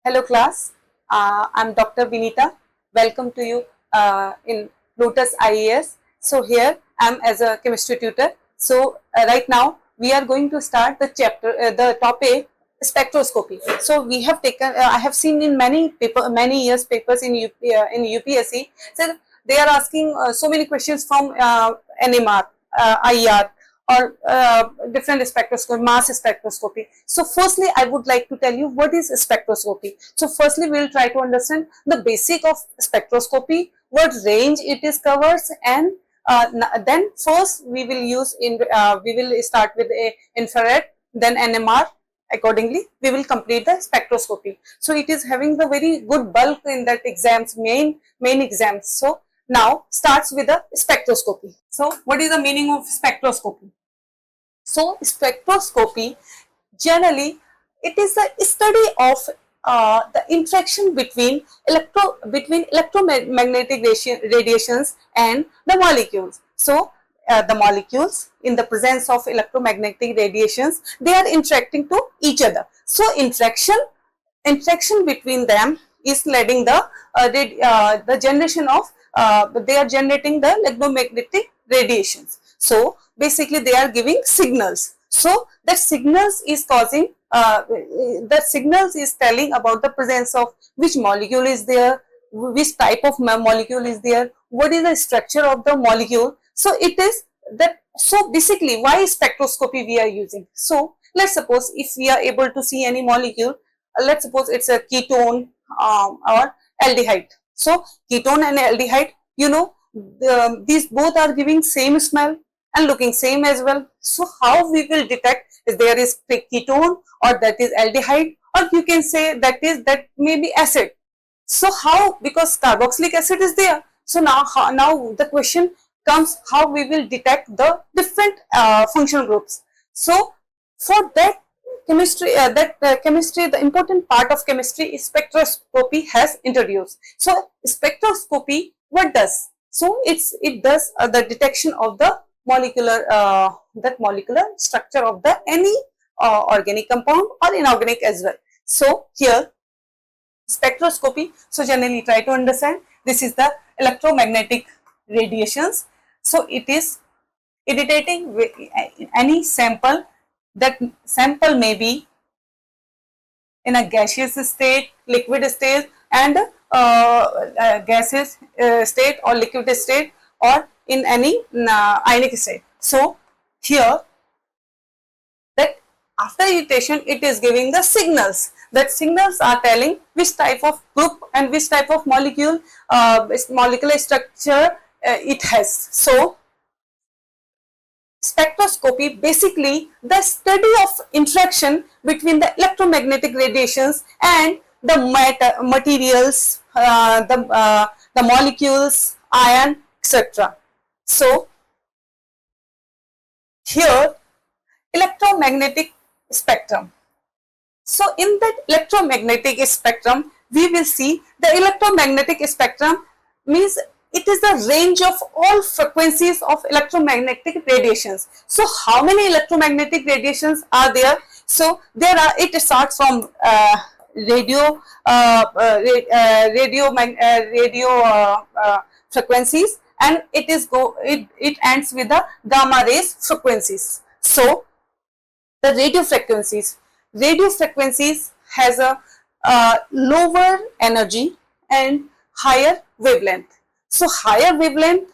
Hello class, I'm Dr. Vinita. Welcome to you in Plutus IAS. So here I'm as a chemistry tutor. So right now we are going to start the chapter, the topic spectroscopy. So we have taken, I have seen in many years papers in UPSC. So they are asking so many questions from NMR, IR, or different spectroscopy, mass spectroscopy. So firstly, I would like to tell you what is spectroscopy. So firstly, we will try to understand the basic of spectroscopy, what range it is covers, and then first we will start with a infrared, then NMR. Accordingly, we will complete the spectroscopy. So it is having the very good bulk in that exams, main exams. So now starts with the spectroscopy. So what is the meaning of spectroscopy? So spectroscopy, generally it is the study of the interaction between electromagnetic radiations and the molecules. So the molecules in the presence of electromagnetic radiations, they are interacting to each other. So interaction between them is leading the generation of they are generating the electromagnetic radiations. So basically they are giving signals. So that signals is causing that signals is telling about the presence of which molecule is there, which type of molecule is there, what is the structure of the molecule. So it is that. So basically why spectroscopy we are using? So let's suppose if we are able to see any molecule, let's suppose it's a ketone or aldehyde. So ketone and aldehyde, you know, these both are giving same smell and looking same as well. So how we will detect if there is ketone or that is aldehyde, or you can say that may be acid. So how? Because carboxylic acid is there. So now the question comes, how we will detect the different functional groups. So for that chemistry, the important part of chemistry is spectroscopy has introduced. So spectroscopy, what does? So it does the detection of the molecular structure of the any organic compound or inorganic as well. So here spectroscopy, so generally try to understand, this is the electromagnetic radiations. So it is irritating with any sample. That sample may be in a gaseous state, liquid state, and gaseous state or liquid state, or in any ionic state. So here that after irritation it is giving the signals. That signals are telling which type of group and which type of molecule, molecular structure it has. So spectroscopy, basically the study of interaction between the electromagnetic radiations and the materials, the molecules, ion, etc. So here electromagnetic spectrum. So in that electromagnetic spectrum, we will see the electromagnetic spectrum means it is the range of all frequencies of electromagnetic radiations. So how many electromagnetic radiations are there? So there are, it starts from radio frequencies, and it ends with the gamma rays frequencies. So the radio frequencies has a lower energy and higher wavelength. So higher wavelength,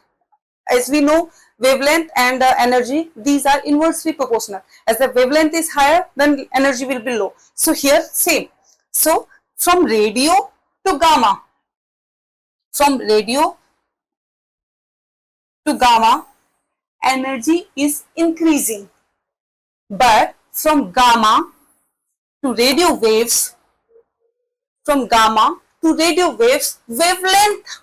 as we know, wavelength and energy, these are inversely proportional. As the wavelength is higher, then energy will be low. So here same. So from radio to gamma, energy is increasing, but from gamma to radio waves, wavelength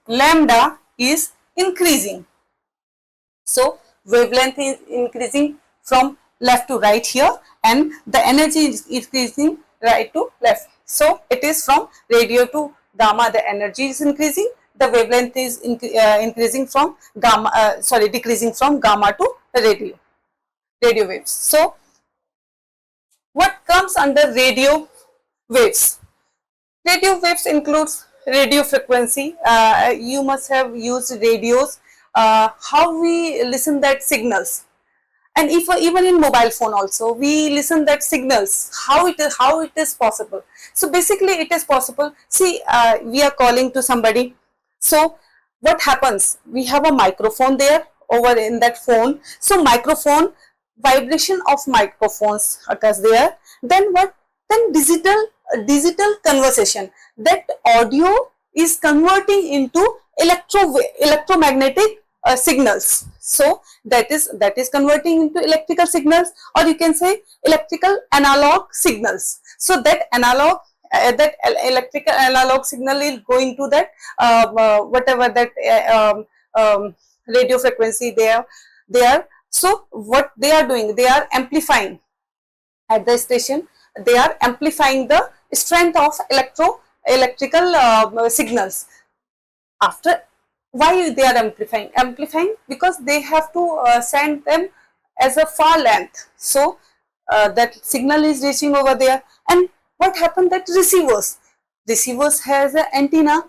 lambda is increasing. So wavelength is increasing from left to right here, and the energy is increasing right to left. So it is from radio to gamma, the energy is increasing, the wavelength is increasing from gamma, decreasing from gamma to radio waves. So What comes under radio waves? Radio waves includes radio frequency. You must have used radios. How we listen that signals, and if even in mobile phone also we listen that signals. How it is possible? So basically, it is possible. See, we are calling to somebody. So what happens? We have a microphone there over in that phone. So microphone, vibration of microphones occurs there. Then what? Then digital conversation. That audio is converting into electromagnetic signals. So that is converting into electrical signals, or you can say electrical analog signals. So that electrical analog signal is going to that whatever that radio frequency there. So what they are doing, they are amplifying at the station. They are amplifying the strength of electrical signals. After, why they are amplifying? Because they have to send them as a far length. So that signal is reaching over there. And what happened, that receivers has an antenna,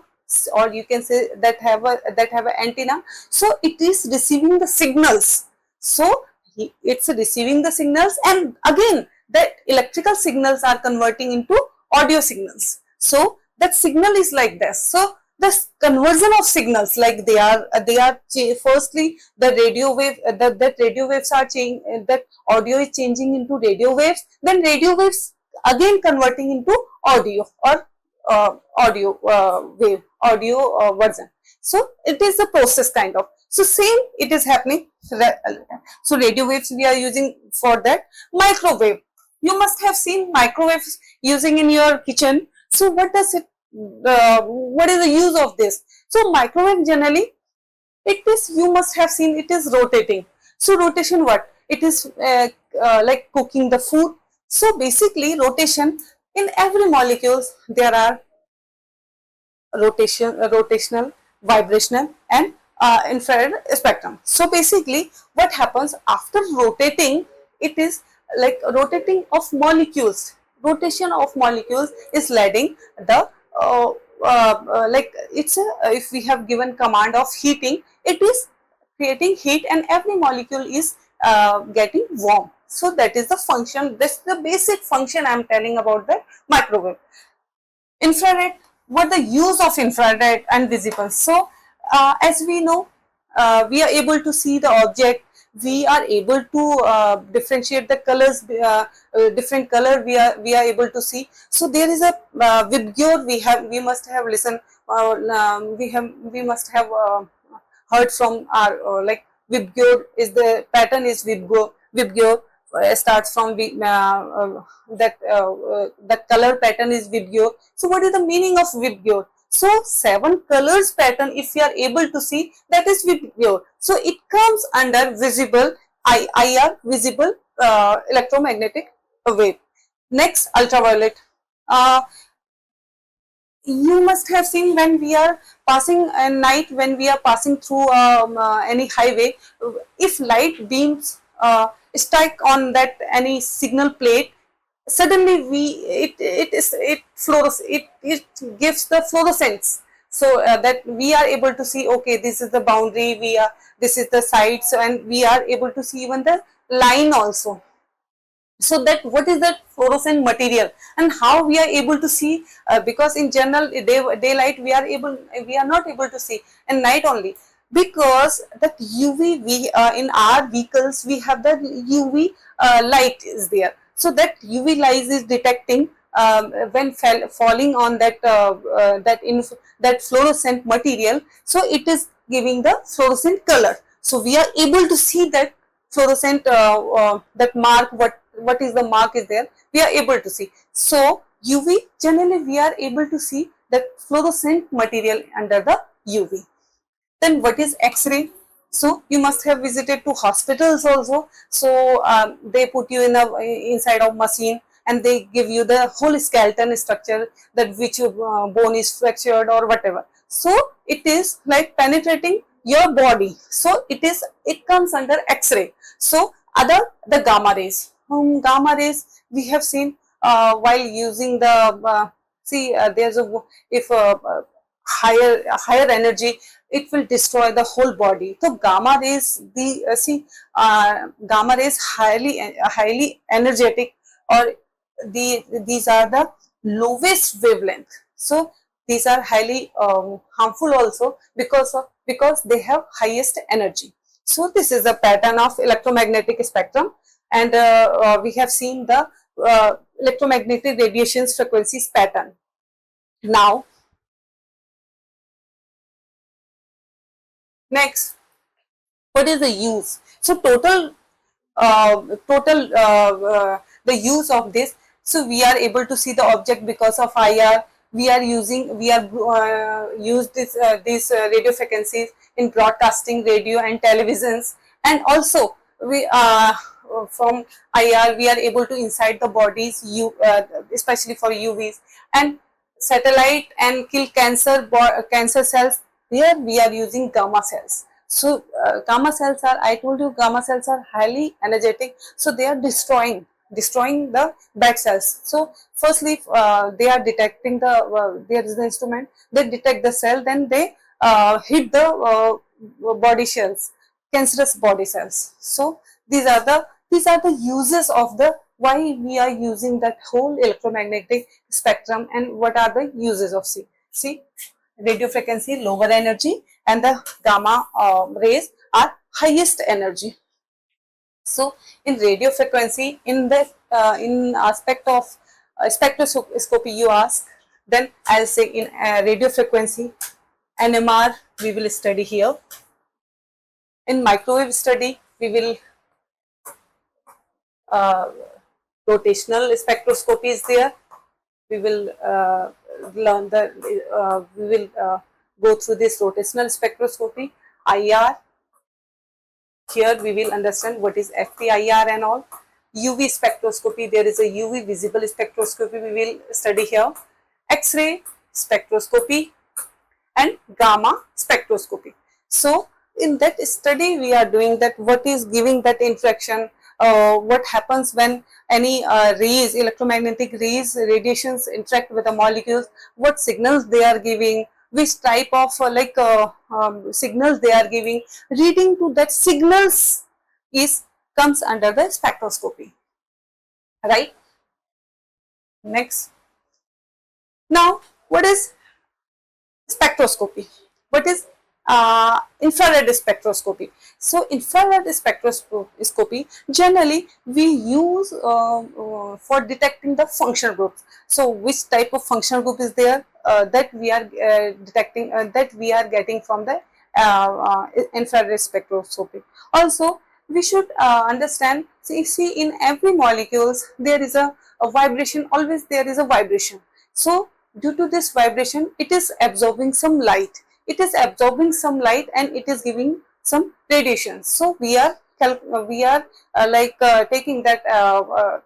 or you can say that have an antenna. So it is receiving the signals. So it's receiving the signals, and again that electrical signals are converting into audio signals. So that signal is like this. So this conversion of signals, like they are firstly the radio wave, that radio waves are changing, that audio is changing into radio waves, then radio waves again converting into audio, or audio version. So it is a process kind of. So same it is happening. So radio waves we are using for that. Microwave, you must have seen microwaves using in your kitchen. So what does it, what is the use of this? So microwave generally, it is, you must have seen, it is rotating. So rotation, what it is, like cooking the food. So basically rotation, in every molecules there are rotational, vibrational, and infrared spectrum. So basically what happens after rotating, it is like rotating of molecules. Rotation of molecules is leading the like it's a, if we have given command of heating, it is creating heat, and every molecule is getting warm. So that is the function, this is the basic function I am telling about the microwave. Infrared, what the use of infrared and visible? So as we know, we are able to see the object, we are able to differentiate the colors, different color we are able to see. So there is a VIBGYOR, we must have listened, we must have heard from our like VIBGYOR is the pattern is VIBGYOR starts from that color pattern is VIBGYOR. So what is the meaning of VIBGYOR? So 7 colors pattern, if you are able to see, that is VIBGYOR. So it comes under visible IR, visible electromagnetic wave. Next, ultraviolet. You must have seen when we are passing at night, when we are passing through any highway, if light beams strike on that any signal plate, suddenly it gives the fluorescence. So that we are able to see, okay, this is the boundary, this is the sides, and we are able to see even the line also. So that what is that fluorescent material, and how we are able to see, because in general daylight we are not able to see, and night only, because that UV, we in our vehicles we have the UV light is there. So that UV light is detecting when falling on that fluorescent material, so it is giving the fluorescent color. So we are able to see that fluorescent that mark, what is the mark is there, we are able to see. So UV, generally we are able to see that fluorescent material under the UV. Then what is X-ray? So you must have visited to hospitals also. So they put you in inside of machine, and they give you the whole skeleton structure, that which bone is fractured or whatever. So it is like penetrating your body. So it comes under X-ray. So the gamma rays. gamma rays we have seen while using the there's a if higher energy, it will destroy the whole body. So gamma rays, the gamma rays highly energetic, or these are the lowest wavelength. So these are highly harmful also because they have highest energy. So this is the pattern of electromagnetic spectrum, and we have seen the electromagnetic radiations frequencies pattern. Now next, what is the use? So the use of this. So we are able to see the object because of IR. We are use these radio frequencies in broadcasting, radio and televisions, and also we from IR we are able to inside the bodies, especially for UVs and satellite, and kill cancer cells. Here we are using gamma cells. So gamma cells are, I told you, gamma cells are highly energetic, so they are destroying the bad cells. So firstly they are detecting there is the instrument, they detect the cell, then they hit the body cells, cancerous body cells. So these are the uses of the why we are using that whole electromagnetic spectrum, and what are the uses of see radio frequency lower energy, and the gamma rays are highest energy. So in radio frequency, in the in aspect of spectroscopy you ask, then I'll say in radio frequency NMR we will study here. In microwave study we will rotational spectroscopy is there. We will learn we will go through this rotational spectroscopy. IR, here we will understand what is FTIR and all. UV spectroscopy, there is a UV visible spectroscopy we will study here. X-ray spectroscopy and gamma spectroscopy. So in that study we are doing that, what is giving that interaction, what happens when any rays, electromagnetic rays, radiations interact with the molecules, what signals they are giving, which type of signals they are giving. Reading to that signals comes under the spectroscopy, right? Next, now what is spectroscopy? What is infrared spectroscopy? So infrared spectroscopy generally we use for detecting the functional groups. So which type of functional group is there that we are detecting, that we are getting from the infrared spectroscopy. Also we should understand, see in every molecules there is a vibration, always there is a vibration. So due to this vibration it is absorbing some light, and it is giving some radiation. So we are taking that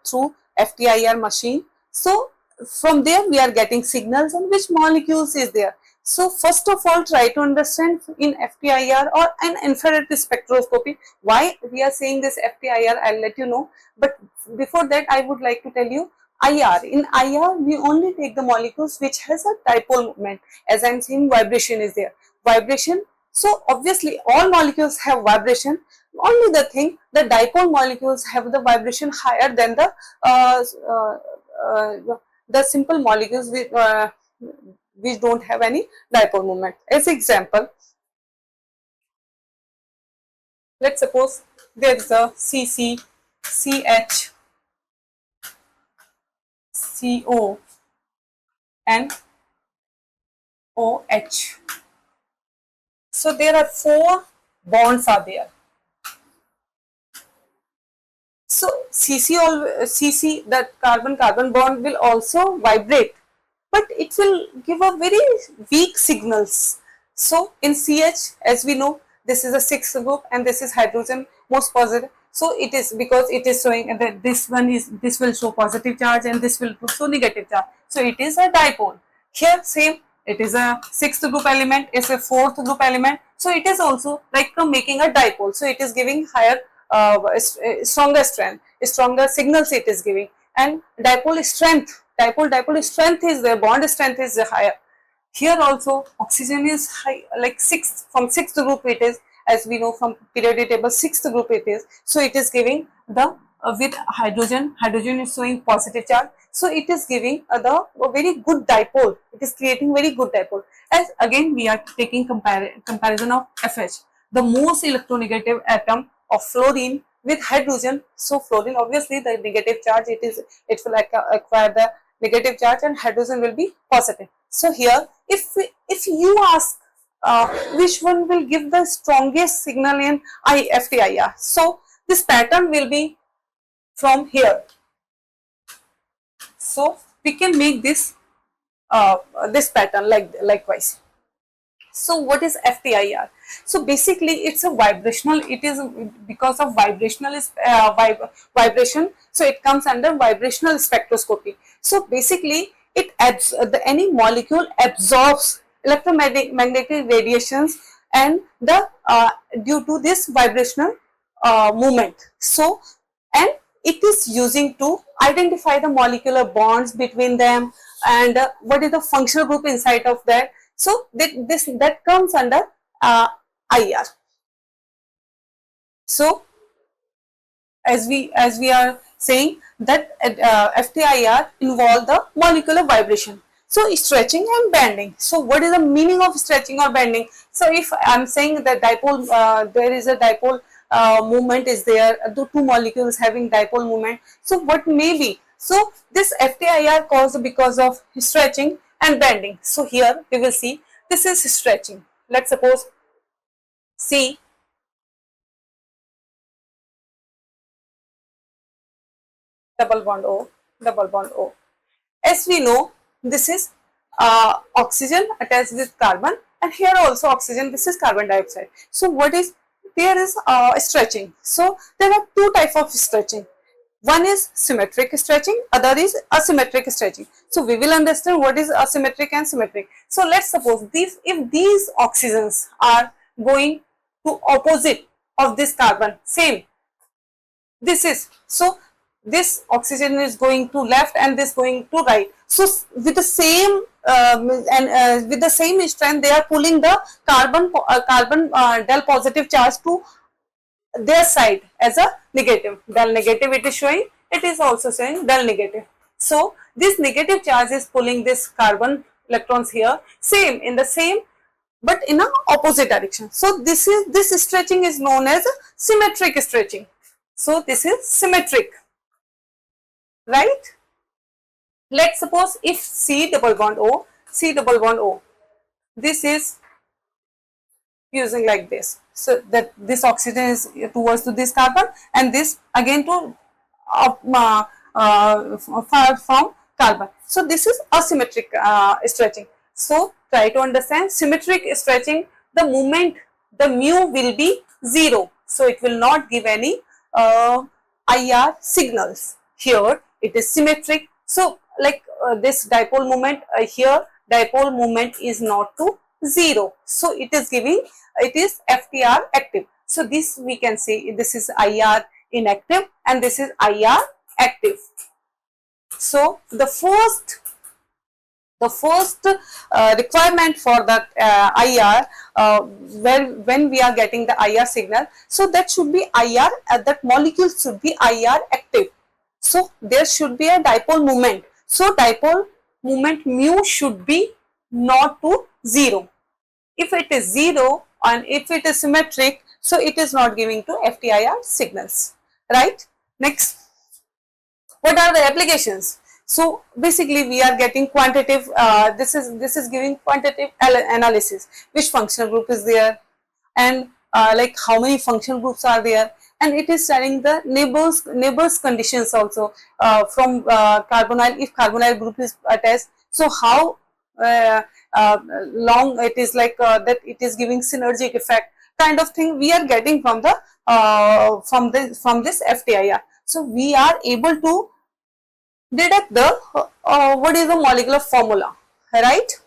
through FTIR machine. So from there we are getting signals on which molecules is there. So first of all try to understand in FTIR or an infrared spectroscopy why we are saying this FTIR, I'll let you know. But before that I would like to tell you IR. In IR we only take the molecules which has a dipole moment. As I am saying, vibration is there, vibration. So obviously all molecules have vibration, only the thing the dipole molecules have the vibration higher than the simple molecules which don't have any dipole moment. As example, let's suppose there is a CC, CH, CO and OH. So there are 4 bonds are there. So CC, that carbon-carbon bond will also vibrate, but it will give a very weak signals. So in CH, as we know, this is a 6th group and this is hydrogen most positive. So it is because it is showing that this will show positive charge and this will show negative charge. So it is a dipole. Here same, it is a 6th group element, it's a 4th group element. So it is also like making a dipole. So it is giving higher stronger strength. stronger signals it is giving. And dipole strength, dipole strength is there, bond strength is higher. Here also oxygen is high, like from sixth group it is, as we know from periodic table, sixth group it is. So it is giving the with hydrogen is showing positive charge. So it is giving the very good dipole. It is creating very good dipole. As again we are taking comparison of FH, the most electronegative atom of fluorine with hydrogen. So fluorine, obviously the negative charge, it will acquire the negative charge, and hydrogen will be positive. So here, if you ask which one will give the strongest signal in FTIR, so this pattern will be from here. So we can make this this pattern likewise. So what is FTIR? So basically it's a vibrational, it is because of vibrational vibration, so it comes under vibrational spectroscopy. So basically it any molecule absorbs electromagnetic radiations, and the due to this vibrational movement. So and it is using to identify the molecular bonds between them, and what is the functional group inside of that. So that comes under IR. So as we are saying that FTIR involve the molecular vibration. So stretching and bending. So what is the meaning of stretching or bending? So if I am saying that dipole, there is a dipole movement is there, the two molecules having dipole movement. So what may be? So this FTIR caused because of stretching and bending. So here we will see this is stretching. Let's suppose C double bond O, double bond O. As we know, this is oxygen attached with carbon, and here also oxygen, this is carbon dioxide. So what is there is stretching. So there are two types of stretching. One is symmetric stretching, other is asymmetric stretching. So we will understand what is asymmetric and symmetric. So let's suppose if these oxygens are going to opposite of this carbon, same, this is, so this oxygen is going to left and this going to right. So with the same with the same strength, they are pulling the carbon del positive charge to their side as a negative. Del negative it is showing, it is also showing del negative. So this negative charge is pulling this carbon electrons here, same in the same but in a opposite direction. So this stretching is known as symmetric stretching. So this is symmetric, right? Let's suppose if C double bond O, this is using like this. So that this oxygen is towards to this carbon, and this again to far from carbon. So this is asymmetric stretching. So try to understand symmetric stretching, the movement, the mu will be 0. So it will not give any IR signals. Here it is symmetric. So like this dipole moment here, dipole moment is not to 0. So it is giving, it is FTR active. So this we can say this is IR inactive and this is IR active. So the first requirement for that IR, when we are getting the IR signal, so that should be IR, that molecule should be IR active. So there should be a dipole moment. So dipole moment mu should be not to 0. If it is 0 and if it is symmetric, so it is not giving to FTIR signals, right? Next, what are the applications? So basically we are getting quantitative, this is giving quantitative analysis, which functional group is there, and like how many functional groups are there, and it is studying the neighbors conditions also from carbonyl, if carbonyl group is attached, so how long it is, like that it is giving synergic effect kind of thing we are getting from the from this FTIR. So we are able to deduct the what is the molecular formula, right?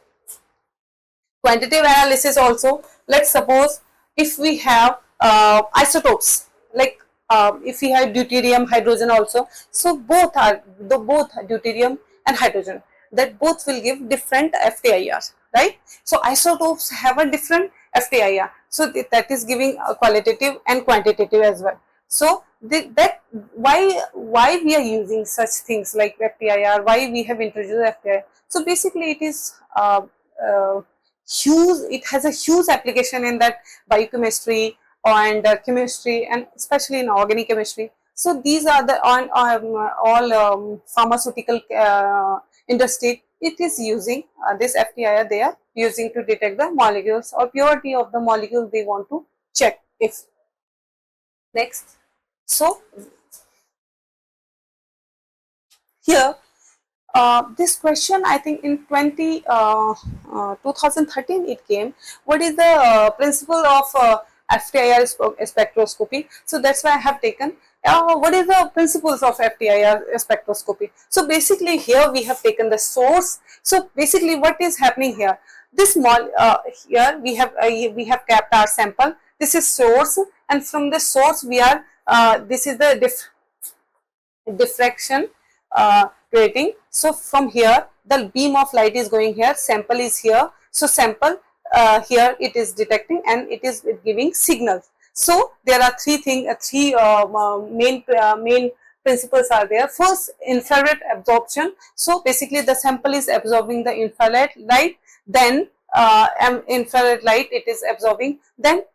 Quantitative analysis also, let's suppose if we have isotopes, like if we have deuterium, hydrogen also, so both are both deuterium and hydrogen, that both will give different FTIR, right? So isotopes have a different FTIR, so that is giving a qualitative and quantitative as well. So that why we are using such things like FTIR, why we have introduced FTIR. So basically it is huge, it has a huge application in that biochemistry and chemistry, and especially in organic chemistry. So these are the all pharmaceutical industry, it is using this FTIR, they are using to detect the molecules or purity of the molecule they want to check. If next, so here this question, I think in 2013 it came, what is the principle of FTIR spectroscopy? So that's why I have taken what is the principles of FTIR spectroscopy. So basically here we have taken the source. So basically what is happening here, this here we have kept our sample, this is source, and from the source we are this is the diffraction creating. So from here the beam of light is going here, sample is here, so sample here it is detecting and it is giving signals. So there are three main principles are there. First, infrared absorption. So basically the sample is absorbing the infrared light, then infrared light it is absorbing, then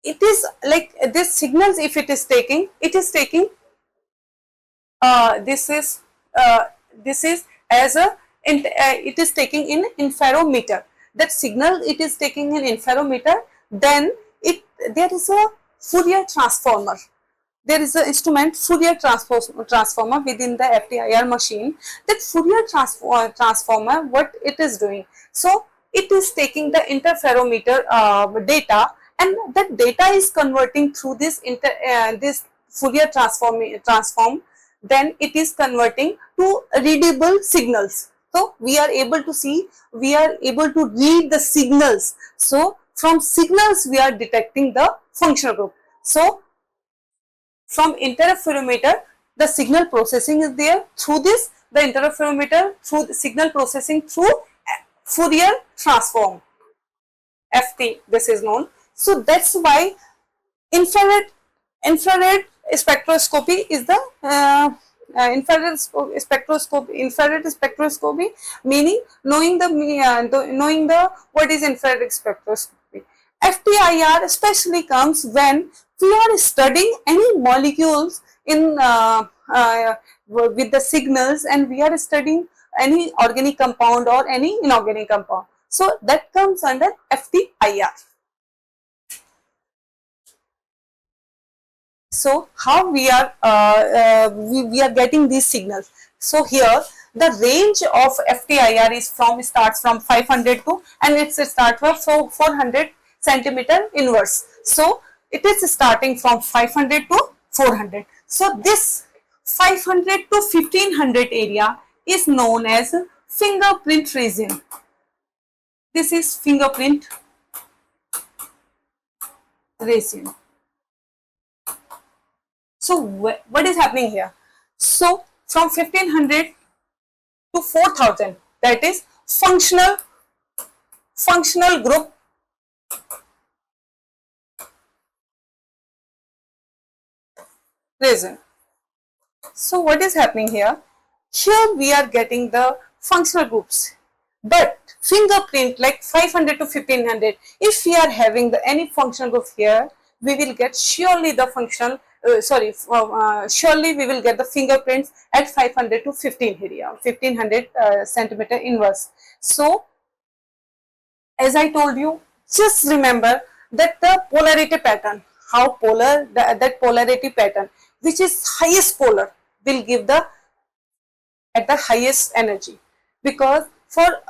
it is like this signals, if it is taking, it is taking this is as a it is taking in interferometer, that signal it is taking in interferometer, then there is a Fourier transformer, there is an instrument Fourier transformer within the FTIR machine. That Fourier transformer, what it is doing, so it is taking the interferometer data, and that data is converting through this this Fourier transform, then it is converting to readable signals. So we are able to see, we are able to read the signals. So from signals we are detecting the functional group. So from interferometer the signal processing is there, through this the interferometer through the signal processing through Fourier transform, FT this is known. So that's why infrared spectroscopy is the infrared spectroscopy meaning knowing the what is infrared spectroscopy. FTIR especially comes when we are studying any molecules in with the signals, and we are studying any organic compound or any inorganic compound. So that comes under FTIR. So how we are we are getting these signals. So here the range of FTIR is starts from 500 to, and it's start from 400 centimeter inverse. So it is starting from 500 to 400. So this 500 to 1500 area is known as fingerprint region. This is fingerprint region. So what is happening here? So from 1500 to 4000, that is functional group region. So what is happening here? Here we are getting the functional groups, but fingerprint like 500 to 1500, if we are having the any functional group here, we will get surely the functional surely we will get the fingerprints at 500 to 1500 centimeter inverse. So as I told you, just remember that the polarity pattern, how polar that polarity pattern, which is highest polar, will give the at the highest energy, because for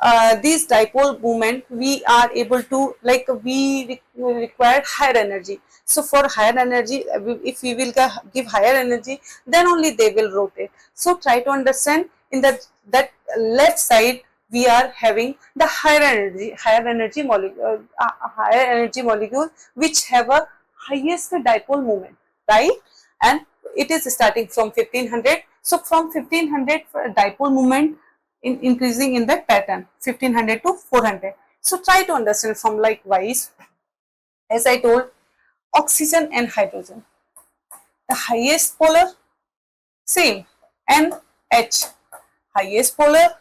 this dipole movement we are able to we require higher energy. So for higher energy, if we will give higher energy, then only they will rotate. So try to understand in that left side we are having the higher energy molecule which have a highest dipole moment. right? And it is starting from 1500. So from 1500 dipole moment increasing in that pattern 1500 to 400. So try to understand from likewise, as I told, oxygen and hydrogen, the highest polar same, and H, highest polar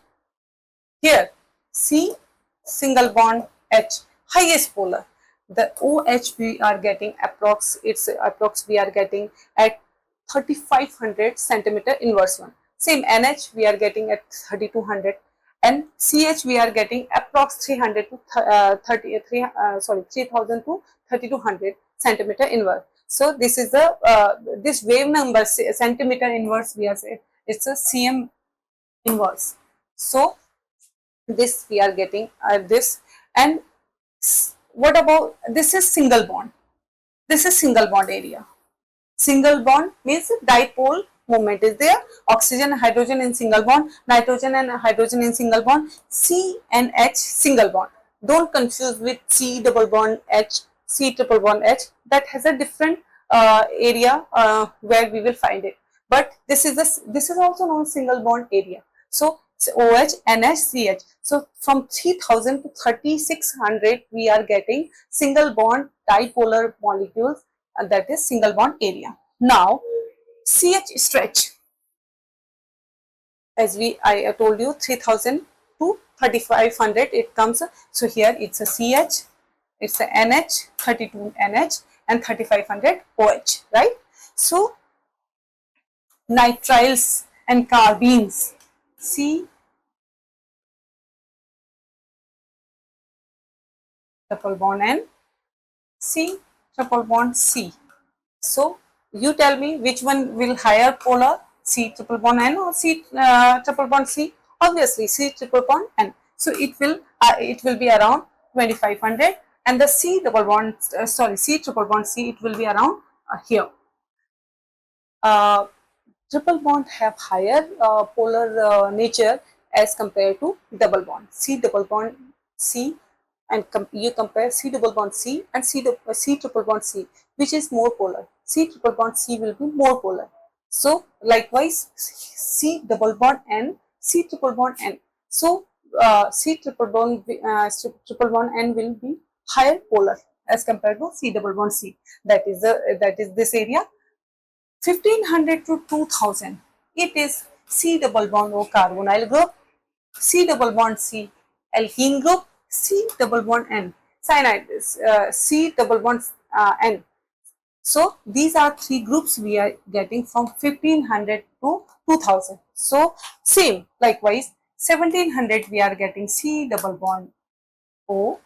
here, C single bond H, highest polar. The OH we are getting approx, it's approx we are getting at 3500 centimeter inverse one. Same NH we are getting at 3200, and CH we are getting approx 300 to 3000 to 3200 centimeter inverse. So this is the this wave number centimeter inverse we are saying it's a cm inverse. So this we are getting this. And what about this is single bond, this is single bond area. Single bond means dipole moment is there, oxygen and hydrogen in single bond, nitrogen and hydrogen in single bond, C and H single bond. Don't confuse with C double bond H, C triple bond H, that has a different area where we will find it, but this is also known single bond area. So OH, NH, CH. So from 3000 to 3600 we are getting single bond dipolar molecules, and that is single bond area. Now CH stretch, as I told you, 3000 to 3500 it comes. So here it's a CH, it's a NH, 32 NH and 3500 OH, right? So nitriles and carbines, C triple bond N, C triple bond C. So you tell me which one will higher polar, C triple bond N or C triple bond C? Obviously C triple bond N. So it will be around 2500, and the C double bond C triple bond C, it will be around here. Triple bond have higher polar nature as compared to double bond. C double bond C, and you compare C double bond C and C triple bond C, which is more polar. C triple bond C will be more polar. So likewise C double bond N, C triple bond N. So C triple bond N will be higher polar as compared to C double bond C. That is this area. 1500 to 2000, it is C double bond O carbonyl group, C double bond C alkene group, C double bond N cyanide, C double bond N. So these are three groups we are getting from 1500 to 2000. So same, likewise 1700 we are getting C double bond O,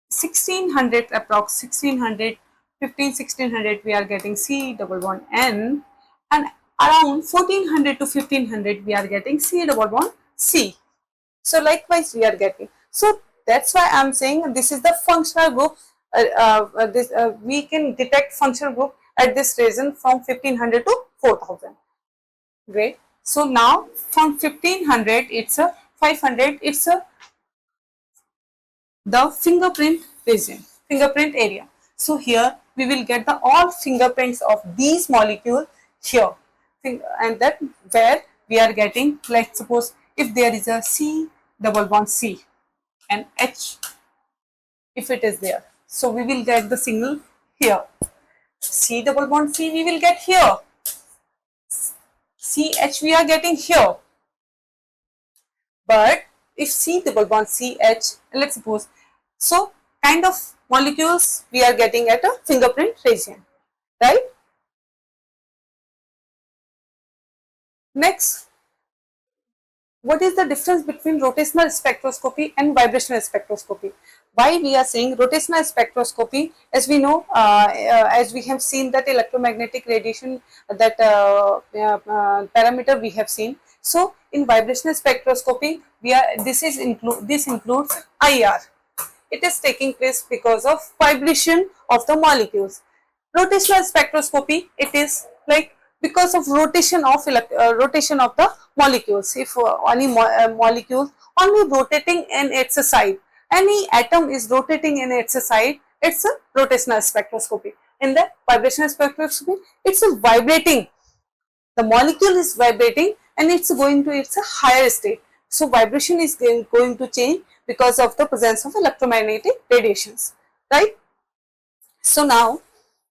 1600 approx 1600, 1600 we are getting C double bond N, and around 1400 to 1500 we are getting C double bond C. So likewise we are getting. So that's why I am saying this is the functional group. We can detect functional group at this region from 1500 to 4000. Great. So now from 1500 it's a 500, it's a the fingerprint region, fingerprint area. So here we will get the all fingerprints of these molecules here, and that where we are getting, like suppose if there is a C double bond C and H, if it is there, so we will get the signal here. C double bond C we will get here, CH we are getting here. But if C double bond CH, let's suppose, so kind of molecules we are getting at a fingerprint region, right? Next, what is the difference between rotational spectroscopy and vibrational spectroscopy? Why we are saying rotational spectroscopy? As we know, as we have seen that electromagnetic radiation, that parameter we have seen. So in vibrational spectroscopy, this includes IR. It is taking place because of vibration of the molecules. Rotational spectroscopy, it is like because of rotation of the molecules. If any molecule only rotating in its side, any atom is rotating in its side, it's a rotational spectroscopy. in the vibrational spectroscopy? It's a vibrating. The molecule is vibrating and it's going to its a higher state. So vibration is going to change because of the presence of electromagnetic radiations, right? So now